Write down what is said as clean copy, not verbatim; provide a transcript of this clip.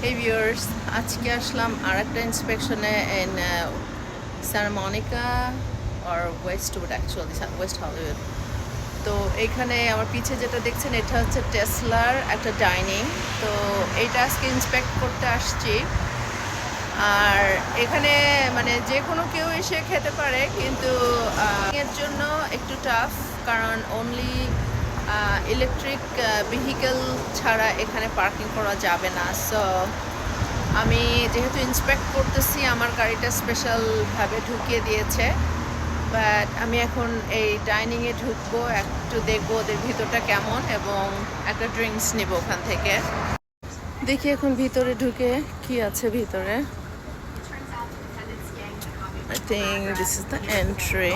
Hey viewers, আজকে আসলাম আরেকটা ইন্সপেকশনে in Santa Monica or Westwood actually, West Hollywood. তো এখানে আমার পিছে যেটা দেখছেন এটা হচ্ছে টেসলার একটা ডাইনিং। তো এইটা আজকে ইন্সপেক্ট করতে আসছি। আর এখানে মানে যে কোনো কেউ এসে খেতে পারে, কিন্তু এর জন্য একটু টাফ, কারণ অনলি ইলেকট্রিক ভেহিকেল ছাড়া এখানে পার্কিং করা যাবে না। সো আমি যেহেতু ইন্সপেক্ট করতেছি, আমার গাড়িটা স্পেশালভাবে ঢুকিয়ে দিয়েছে। বাট আমি এখন এই ডাইনিংয়ে ঢুকবো, একটু দেখবো ওদের ভিতরটা কেমন এবং একটা ড্রিঙ্কস নেব ওখান থেকে। দেখি এখন ভিতরে ঢুকে কি আছে ভিতরে। I think this is the entry.